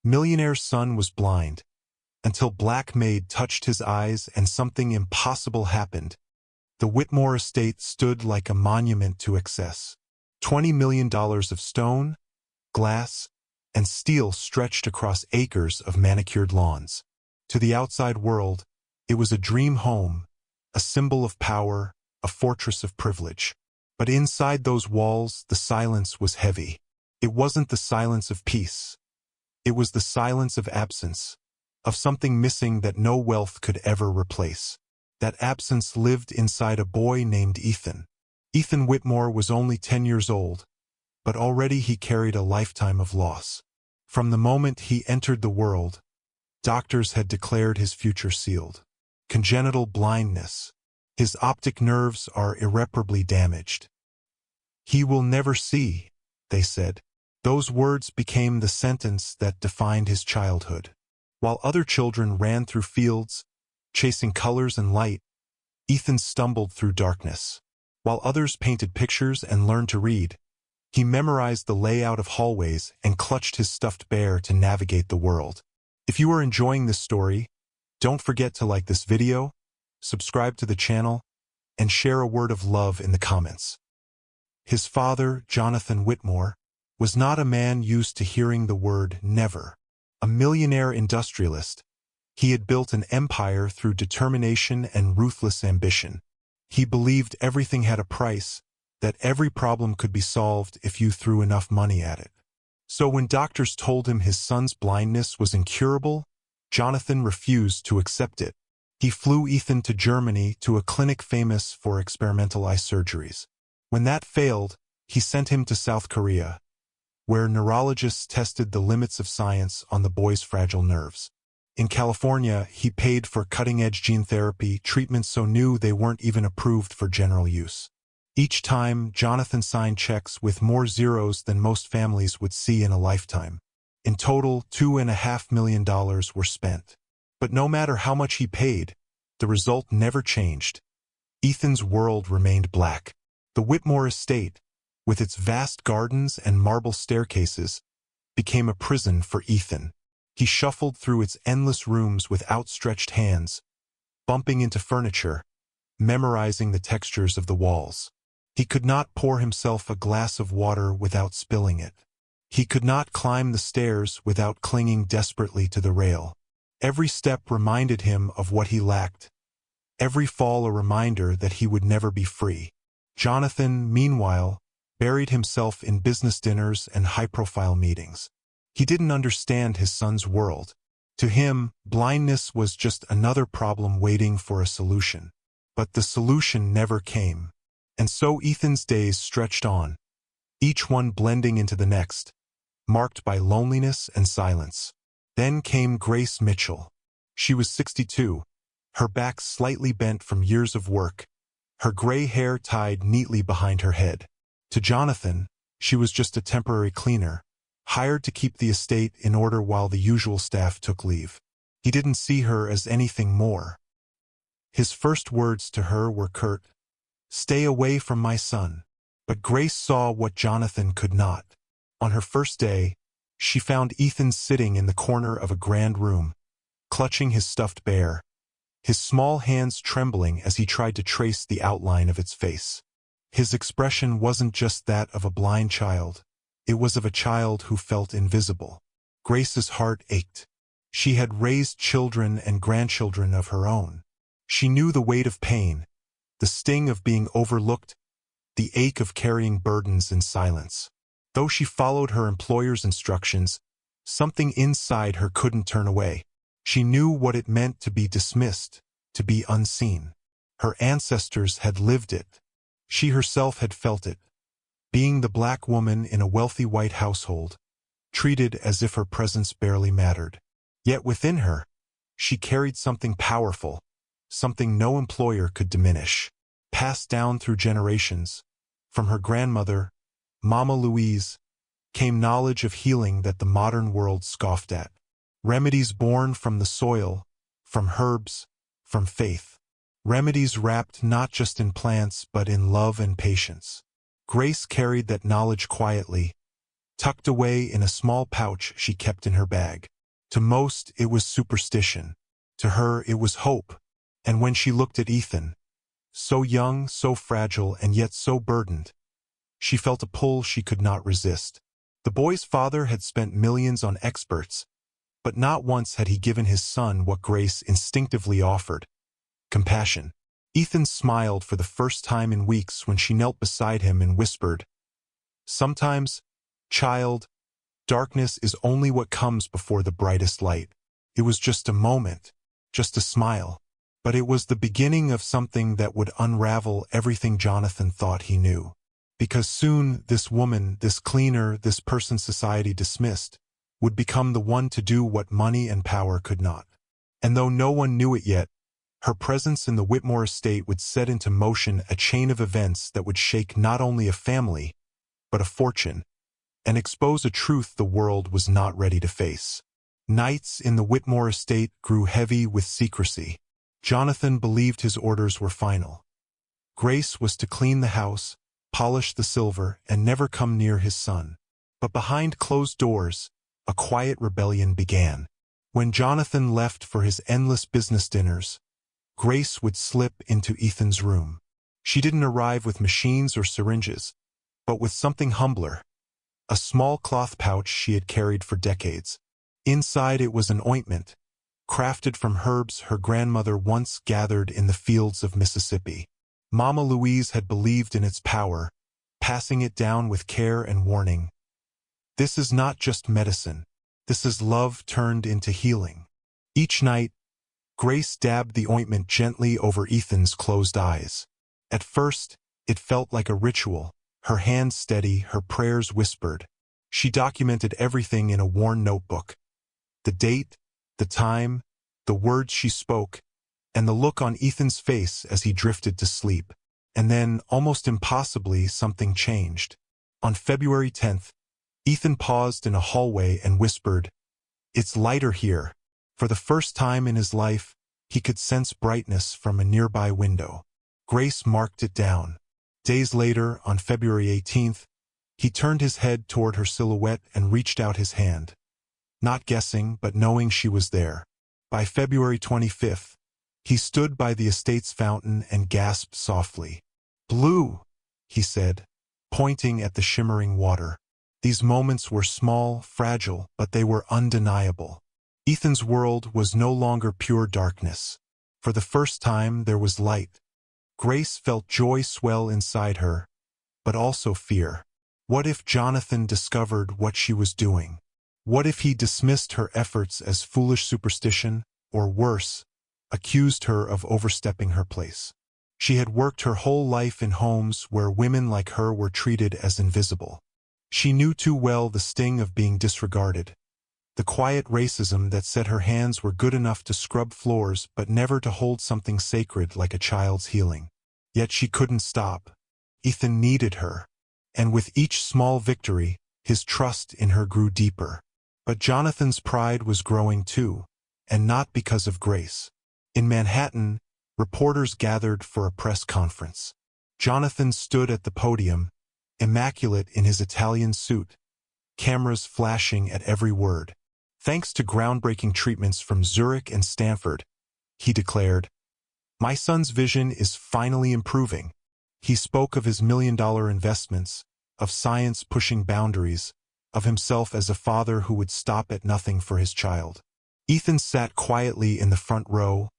Millionaire's son was blind, until Black Maid touched his eyes and something impossible happened. The Whitmore estate stood like a monument to excess. $20 million of stone, glass, and steel stretched across acres of manicured lawns. To the outside world, it was a dream home, a symbol of power, a fortress of privilege. But inside those walls, the silence was heavy. It wasn't the silence of peace. It was the silence of absence, of something missing that no wealth could ever replace. That absence lived inside a boy named Ethan. Ethan Whitmore was only 10 years old, but already he carried a lifetime of loss. From the moment he entered the world, doctors had declared his future sealed. Congenital blindness. His optic nerves are irreparably damaged. He will never see, they said. Those words became the sentence that defined his childhood. While other children ran through fields, chasing colors and light, Ethan stumbled through darkness. While others painted pictures and learned to read, he memorized the layout of hallways and clutched his stuffed bear to navigate the world. If you are enjoying this story, don't forget to like this video, subscribe to the channel, and share a word of love in the comments. His father, Jonathan Whitmore, was not a man used to hearing the word never. A millionaire industrialist, he had built an empire through determination and ruthless ambition. He believed everything had a price, that every problem could be solved if you threw enough money at it. So when doctors told him his son's blindness was incurable, Jonathan refused to accept it. He flew Ethan to Germany to a clinic famous for experimental eye surgeries. When that failed, he sent him to South Korea, where neurologists tested the limits of science on the boy's fragile nerves. In California, he paid for cutting-edge gene therapy treatments so new they weren't even approved for general use. Each time, Jonathan signed checks with more zeros than most families would see in a lifetime. In total, $2.5 million were spent. But no matter how much he paid, the result never changed. Ethan's world remained black. The Whitmore estate, with its vast gardens and marble staircases, became a prison for Ethan. He shuffled through its endless rooms with outstretched hands, bumping into furniture, memorizing the textures of the walls. He could not pour himself a glass of water without spilling it. He could not climb the stairs without clinging desperately to the rail. Every step reminded him of what he lacked, every fall a reminder that he would never be free. Jonathan, meanwhile, buried himself in business dinners and high-profile meetings. He didn't understand his son's world. To him, blindness was just another problem waiting for a solution. But the solution never came. And so Ethan's days stretched on, each one blending into the next, marked by loneliness and silence. Then came Grace Mitchell. She was 62, her back slightly bent from years of work, her gray hair tied neatly behind her head. To Jonathan, she was just a temporary cleaner, hired to keep the estate in order while the usual staff took leave. He didn't see her as anything more. His first words to her were curt, "Stay away from my son." But Grace saw what Jonathan could not. On her first day, she found Ethan sitting in the corner of a grand room, clutching his stuffed bear, his small hands trembling as he tried to trace the outline of its face. His expression wasn't just that of a blind child. It was of a child who felt invisible. Grace's heart ached. She had raised children and grandchildren of her own. She knew the weight of pain, the sting of being overlooked, the ache of carrying burdens in silence. Though she followed her employer's instructions, something inside her couldn't turn away. She knew what it meant to be dismissed, to be unseen. Her ancestors had lived it. She herself had felt it. Being the black woman in a wealthy white household, treated as if her presence barely mattered. Yet within her, she carried something powerful, something no employer could diminish. Passed down through generations, from her grandmother, Mama Louise, came knowledge of healing that the modern world scoffed at. Remedies born from the soil, from herbs, from faith. Remedies wrapped not just in plants but in love and patience. Grace carried that knowledge quietly, tucked away in a small pouch she kept in her bag. To most, it was superstition. To her, it was hope. And when she looked at Ethan, so young, so fragile, and yet so burdened, she felt a pull she could not resist. The boy's father had spent millions on experts, but not once had he given his son what Grace instinctively offered: compassion. Ethan smiled for the first time in weeks when she knelt beside him and whispered, "Sometimes, child, darkness is only what comes before the brightest light." It was just a moment, just a smile, but it was the beginning of something that would unravel everything Jonathan thought he knew. Because soon this woman, this cleaner, this person society dismissed, would become the one to do what money and power could not. And though no one knew it yet, her presence in the Whitmore estate would set into motion a chain of events that would shake not only a family, but a fortune, and expose a truth the world was not ready to face. Nights in the Whitmore estate grew heavy with secrecy. Jonathan believed his orders were final. Grace was to clean the house, polish the silver, and never come near his son. But behind closed doors, a quiet rebellion began. When Jonathan left for his endless business dinners, Grace would slip into Ethan's room. She didn't arrive with machines or syringes, but with something humbler: a small cloth pouch she had carried for decades. Inside it was an ointment, crafted from herbs her grandmother once gathered in the fields of Mississippi. Mama Louise had believed in its power, passing it down with care and warning. This is not just medicine. This is love turned into healing. Each night, Grace dabbed the ointment gently over Ethan's closed eyes. At first, it felt like a ritual, her hands steady, her prayers whispered. She documented everything in a worn notebook: the date, the time, the words she spoke, and the look on Ethan's face as he drifted to sleep. And then, almost impossibly, something changed. On February 10th, Ethan paused in a hallway and whispered, "It's lighter here." For the first time in his life, he could sense brightness from a nearby window. Grace marked it down. Days later, on February 18th, he turned his head toward her silhouette and reached out his hand, not guessing but knowing she was there. By February 25th, he stood by the estate's fountain and gasped softly. "Blue," he said, pointing at the shimmering water. These moments were small, fragile, but they were undeniable. Ethan's world was no longer pure darkness. For the first time, there was light. Grace felt joy swell inside her, but also fear. What if Jonathan discovered what she was doing? What if he dismissed her efforts as foolish superstition, or worse, accused her of overstepping her place? She had worked her whole life in homes where women like her were treated as invisible. She knew too well the sting of being disregarded, the quiet racism that said her hands were good enough to scrub floors but never to hold something sacred like a child's healing. Yet she couldn't stop. Ethan needed her, and with each small victory, his trust in her grew deeper. But Jonathan's pride was growing too, and not because of Grace. In Manhattan, reporters gathered for a press conference. Jonathan stood at the podium, immaculate in his Italian suit, cameras flashing at every word. "Thanks to groundbreaking treatments from Zurich and Stanford," he declared, "my son's vision is finally improving." He spoke of his million-dollar investments, of science pushing boundaries, of himself as a father who would stop at nothing for his child. Ethan sat quietly in the front row,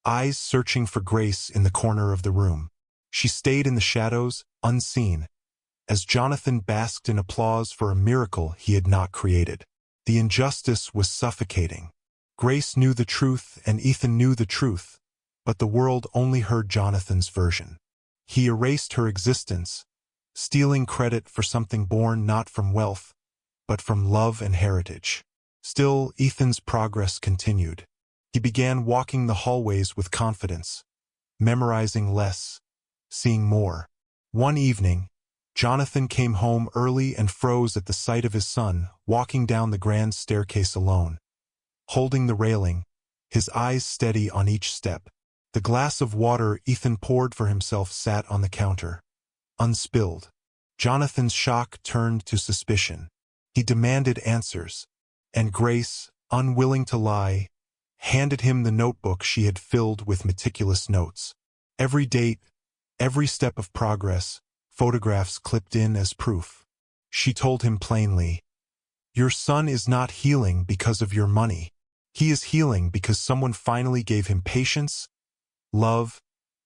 eyes searching for Grace in the corner of the room. She stayed in the shadows, unseen, as Jonathan basked in applause for a miracle he had not created. The injustice was suffocating. Grace knew the truth and Ethan knew the truth, but the world only heard Jonathan's version. He erased her existence, stealing credit for something born not from wealth, but from love and heritage. Still, Ethan's progress continued. He began walking the hallways with confidence, memorizing less, seeing more. One evening, Jonathan came home early and froze at the sight of his son walking down the grand staircase alone. Holding the railing, his eyes steady on each step, the glass of water Ethan poured for himself sat on the counter, unspilled. Jonathan's shock turned to suspicion. He demanded answers, and Grace, unwilling to lie, handed him the notebook she had filled with meticulous notes. Every date, every step of progress, photographs clipped in as proof. She told him plainly, "Your son is not healing because of your money. He is healing because someone finally gave him patience, love,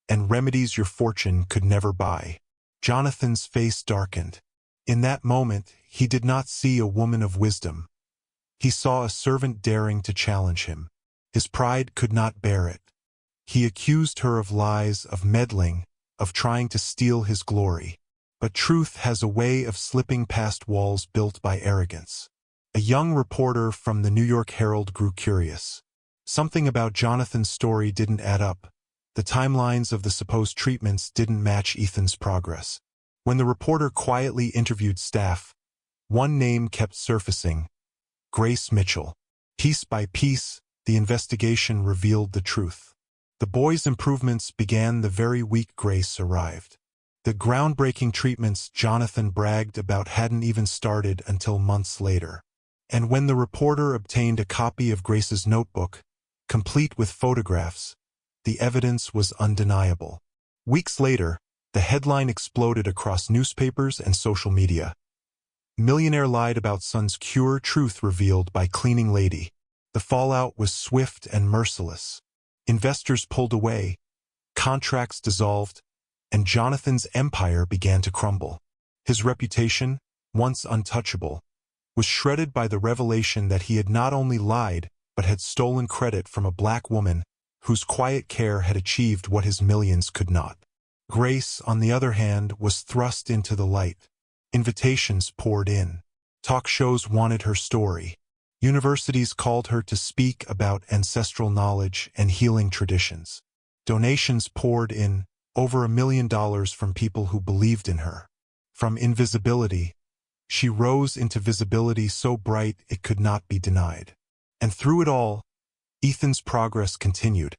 and remedies your fortune could never buy." Jonathan's face darkened. In that moment, he did not see a woman of wisdom. He saw a servant daring to challenge him. His pride could not bear it. He accused her of lies, of meddling, of trying to steal his glory. But truth has a way of slipping past walls built by arrogance. A young reporter from the New York Herald grew curious. Something about Jonathan's story didn't add up. The timelines of the supposed treatments didn't match Ethan's progress. When the reporter quietly interviewed staff, one name kept surfacing: Grace Mitchell. Piece by piece, the investigation revealed the truth. The boy's improvements began the very week Grace arrived. The groundbreaking treatments Jonathan bragged about hadn't even started until months later. And when the reporter obtained a copy of Grace's notebook, complete with photographs, the evidence was undeniable. Weeks later, the headline exploded across newspapers and social media. Millionaire lied about son's cure, truth revealed by cleaning lady. The fallout was swift and merciless. Investors pulled away, contracts dissolved, and Jonathan's empire began to crumble. His reputation, once untouchable, was shredded by the revelation that he had not only lied, but had stolen credit from a black woman whose quiet care had achieved what his millions could not. Grace, on the other hand, was thrust into the light. Invitations poured in. Talk shows wanted her story. Universities called her to speak about ancestral knowledge and healing traditions. Donations poured in, over $1 million from people who believed in her. From invisibility, she rose into visibility so bright it could not be denied. And through it all, Ethan's progress continued,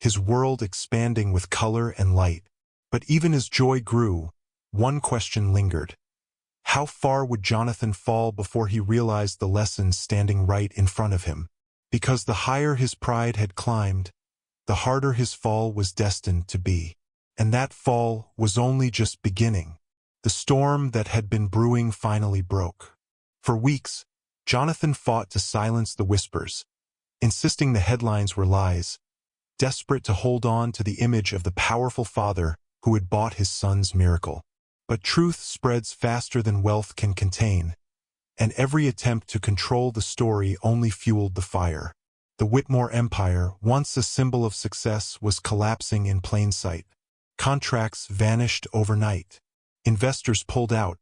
his world expanding with color and light. But even as joy grew, one question lingered. How far would Jonathan fall before he realized the lessons standing right in front of him? Because the higher his pride had climbed, the harder his fall was destined to be. And that fall was only just beginning. The storm that had been brewing finally broke. For weeks, Jonathan fought to silence the whispers, insisting the headlines were lies, desperate to hold on to the image of the powerful father who had bought his son's miracle. But truth spreads faster than wealth can contain, and every attempt to control the story only fueled the fire. The Whitmore empire, once a symbol of success, was collapsing in plain sight. Contracts vanished overnight. Investors pulled out,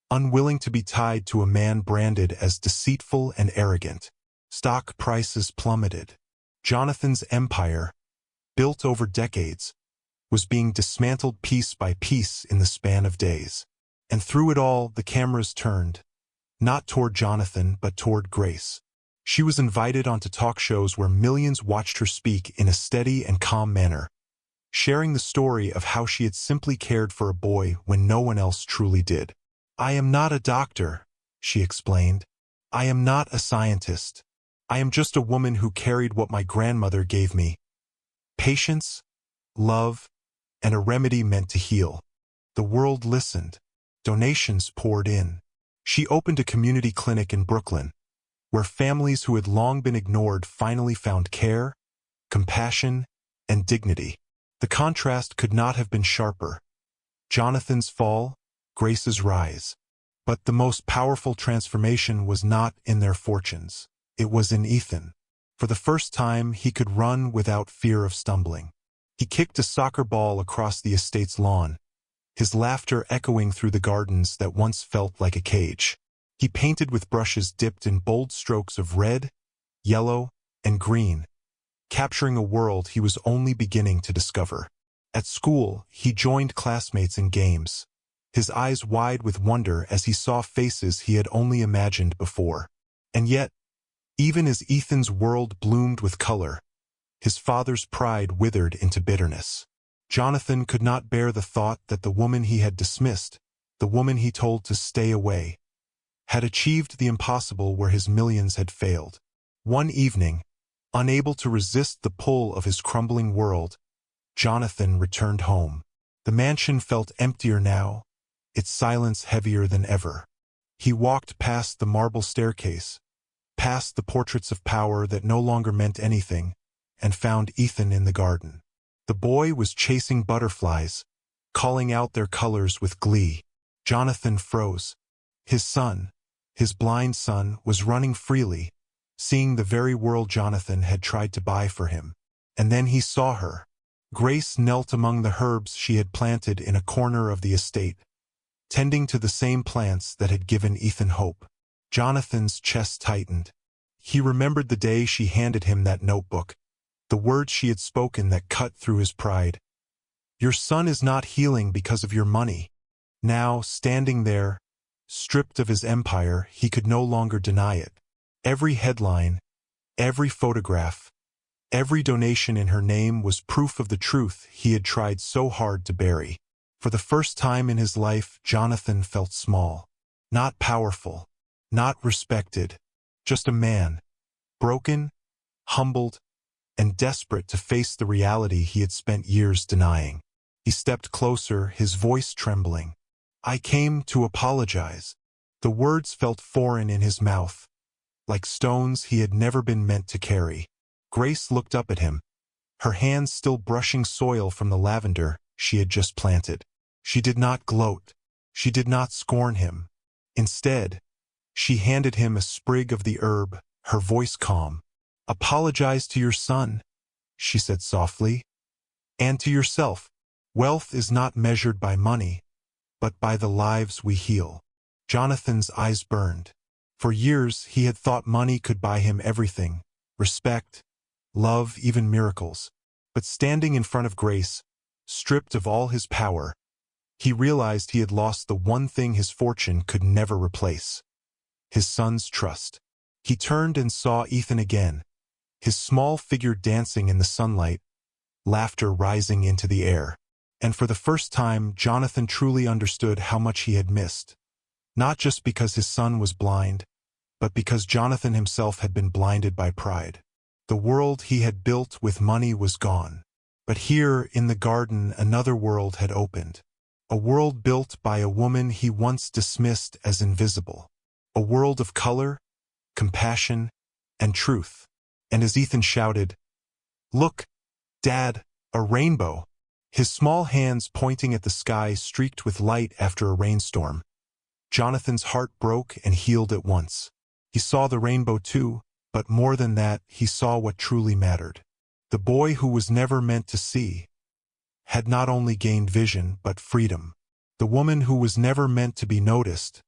unwilling to be tied to a man branded as deceitful and arrogant. Stock prices plummeted. Jonathan's empire, built over decades, was being dismantled piece by piece in the span of days. And through it all, the cameras turned, not toward Jonathan, but toward Grace. She was invited onto talk shows where millions watched her speak in a steady and calm manner, sharing the story of how she had simply cared for a boy when no one else truly did. "I am not a doctor," she explained. "I am not a scientist. I am just a woman who carried what my grandmother gave me: patience, love, and a remedy meant to heal." The world listened. Donations poured in. She opened a community clinic in Brooklyn, where families who had long been ignored finally found care, compassion, and dignity. The contrast could not have been sharper. Jonathan's fall, Grace's rise. But the most powerful transformation was not in their fortunes. It was in Ethan. For the first time, he could run without fear of stumbling. He kicked a soccer ball across the estate's lawn, his laughter echoing through the gardens that once felt like a cage. He painted with brushes dipped in bold strokes of red, yellow, and green, capturing a world he was only beginning to discover. At school, he joined classmates in games, his eyes wide with wonder as he saw faces he had only imagined before. And yet, even as Ethan's world bloomed with color, his father's pride withered into bitterness. Jonathan could not bear the thought that the woman he had dismissed, the woman he told to stay away, had achieved the impossible where his millions had failed. One evening, unable to resist the pull of his crumbling world, Jonathan returned home. The mansion felt emptier now, its silence heavier than ever. He walked past the marble staircase, past the portraits of power that no longer meant anything, and found Ethan in the garden. The boy was chasing butterflies, calling out their colors with glee. Jonathan froze. His son, his blind son, was running freely, seeing the very world Jonathan had tried to buy for him. And then he saw her. Grace knelt among the herbs she had planted in a corner of the estate, tending to the same plants that had given Ethan hope. Jonathan's chest tightened. He remembered the day she handed him that notebook, the words she had spoken that cut through his pride. "Your son is not healing because of your money." Now, standing there, stripped of his empire, he could no longer deny it. Every headline, every photograph, every donation in her name was proof of the truth he had tried so hard to bury. For the first time in his life, Jonathan felt small. Not powerful, not respected, just a man, broken, humbled, and desperate to face the reality he had spent years denying. He stepped closer, his voice trembling. "I came to apologize." The words felt foreign in his mouth, like stones he had never been meant to carry. Grace looked up at him, her hands still brushing soil from the lavender she had just planted. She did not gloat. She did not scorn him. Instead, she handed him a sprig of the herb, her voice calm. "Apologize to your son," she said softly, "and to yourself. Wealth is not measured by money, but by the lives we heal." Jonathan's eyes burned. For years he had thought money could buy him everything: respect, love, even miracles. But standing in front of Grace, stripped of all his power, he realized he had lost the one thing his fortune could never replace: his son's trust. He turned and saw Ethan again, his small figure dancing in the sunlight, laughter rising into the air. And for the first time, Jonathan truly understood how much he had missed. Not just because his son was blind, but because Jonathan himself had been blinded by pride. The world he had built with money was gone. But here, in the garden, another world had opened. A world built by a woman he once dismissed as invisible. A world of color, compassion, and truth. And as Ethan shouted, "Look, Dad, a rainbow!" his small hands pointing at the sky streaked with light after a rainstorm, Jonathan's heart broke and healed at once. He saw the rainbow too, but more than that, he saw what truly mattered. The boy who was never meant to see had not only gained vision, but freedom. The woman who was never meant to be noticed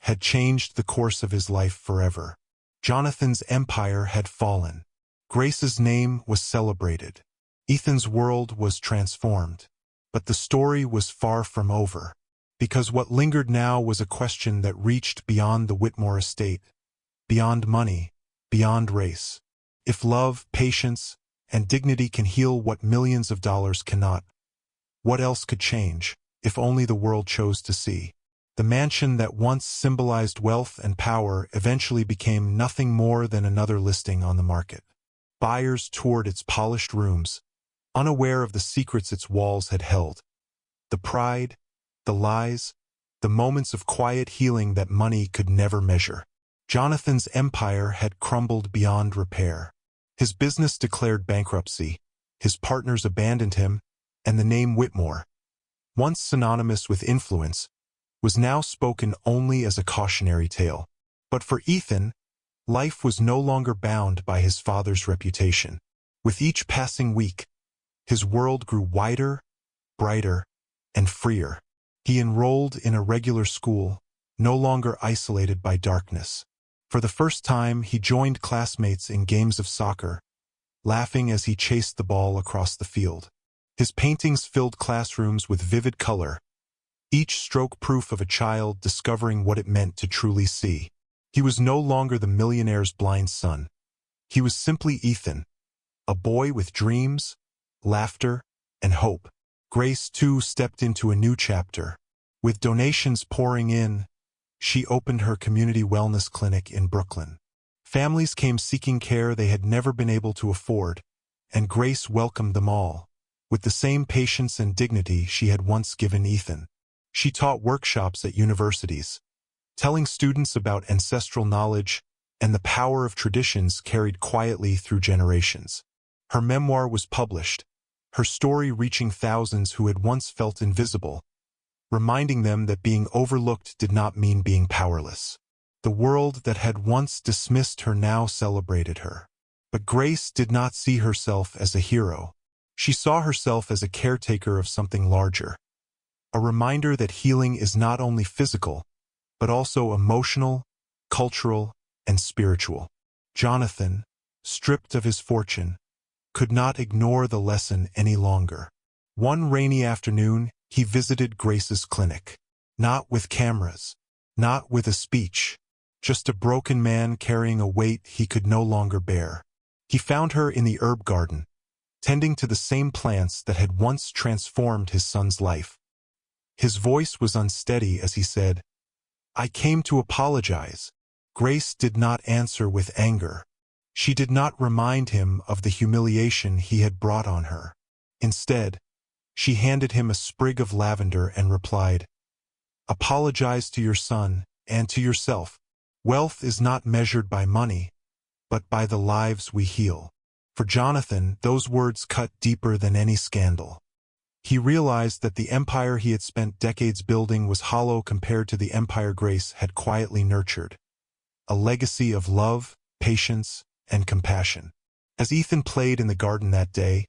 had changed the course of his life forever. Jonathan's empire had fallen. Grace's name was celebrated. Ethan's world was transformed. But the story was far from over. Because what lingered now was a question that reached beyond the Whitmore estate, beyond money, beyond race. If love, patience, and dignity can heal what millions of dollars cannot, what else could change, if only the world chose to see? The mansion that once symbolized wealth and power eventually became nothing more than another listing on the market. Buyers toured its polished rooms, unaware of the secrets its walls had held. The pride, the lies, the moments of quiet healing that money could never measure. Jonathan's empire had crumbled beyond repair. His business declared bankruptcy, his partners abandoned him, and the name Whitmore, once synonymous with influence, was now spoken only as a cautionary tale. But for Ethan, life was no longer bound by his father's reputation. With each passing week, his world grew wider, brighter, and freer. He enrolled in a regular school, no longer isolated by darkness. For the first time, he joined classmates in games of soccer, laughing as he chased the ball across the field. His paintings filled classrooms with vivid color, each stroke proof of a child discovering what it meant to truly see. He was no longer the millionaire's blind son. He was simply Ethan, a boy with dreams, laughter, and hope. Grace, too, stepped into a new chapter. With donations pouring in, she opened her community wellness clinic in Brooklyn. Families came seeking care they had never been able to afford, and Grace welcomed them all, with the same patience and dignity she had once given Ethan. She taught workshops at universities, telling students about ancestral knowledge and the power of traditions carried quietly through generations. Her memoir was published, her story reaching thousands who had once felt invisible, reminding them that being overlooked did not mean being powerless. The world that had once dismissed her now celebrated her. But Grace did not see herself as a hero. She saw herself as a caretaker of something larger, a reminder that healing is not only physical, but also emotional, cultural, and spiritual. Jonathan, stripped of his fortune, could not ignore the lesson any longer. One rainy afternoon, he visited Grace's clinic. Not with cameras, not with a speech, just a broken man carrying a weight he could no longer bear. He found her in the herb garden, tending to the same plants that had once transformed his son's life. His voice was unsteady as he said, "I came to apologize." Grace did not answer with anger. She did not remind him of the humiliation he had brought on her. Instead, she handed him a sprig of lavender and replied, "Apologize to your son and to yourself. Wealth is not measured by money, but by the lives we heal." For Jonathan, those words cut deeper than any scandal. He realized that the empire he had spent decades building was hollow compared to the empire Grace had quietly nurtured. A legacy of love, patience, and compassion. As Ethan played in the garden that day,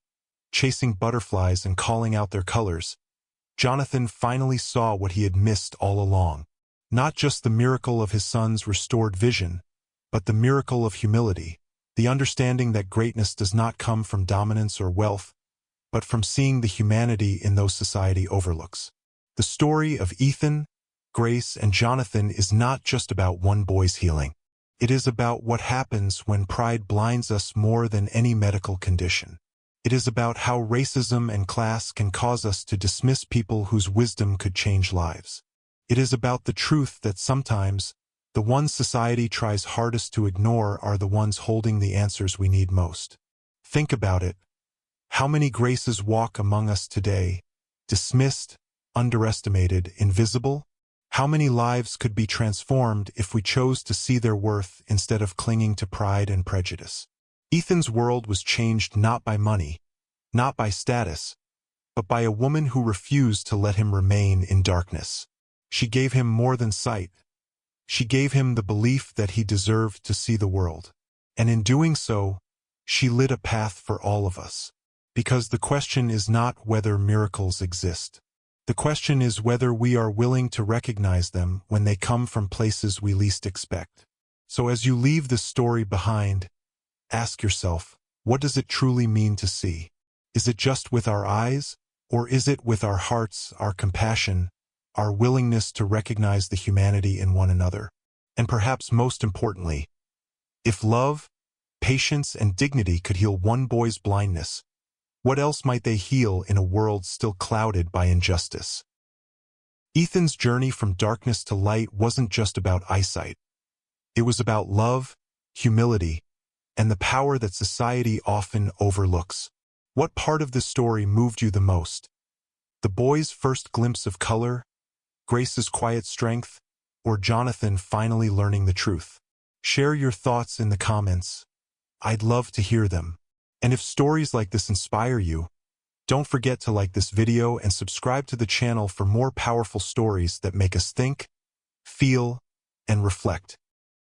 chasing butterflies and calling out their colors, Jonathan finally saw what he had missed all along. Not just the miracle of his son's restored vision, but the miracle of humility, the understanding that greatness does not come from dominance or wealth, but from seeing the humanity in those society overlooks. The story of Ethan, Grace, and Jonathan is not just about one boy's healing. It is about what happens when pride blinds us more than any medical condition. It is about how racism and class can cause us to dismiss people whose wisdom could change lives. It is about the truth that sometimes the ones society tries hardest to ignore are the ones holding the answers we need most. Think about it. How many Graces walk among us today, dismissed, underestimated, invisible? How many lives could be transformed if we chose to see their worth instead of clinging to pride and prejudice? Ethan's world was changed not by money, not by status, but by a woman who refused to let him remain in darkness. She gave him more than sight. She gave him the belief that he deserved to see the world. And in doing so, she lit a path for all of us. Because the question is not whether miracles exist. The question is whether we are willing to recognize them when they come from places we least expect. So as you leave this story behind, ask yourself, what does it truly mean to see? Is it just with our eyes, or is it with our hearts, our compassion, our willingness to recognize the humanity in one another? And perhaps most importantly, if love, patience, and dignity could heal one boy's blindness, what else might they heal in a world still clouded by injustice? Ethan's journey from darkness to light wasn't just about eyesight. It was about love, humility, and the power that society often overlooks. What part of this story moved you the most? The boy's first glimpse of color, Grace's quiet strength, or Jonathan finally learning the truth? Share your thoughts in the comments. I'd love to hear them. And if stories like this inspire you, don't forget to like this video and subscribe to the channel for more powerful stories that make us think, feel, and reflect.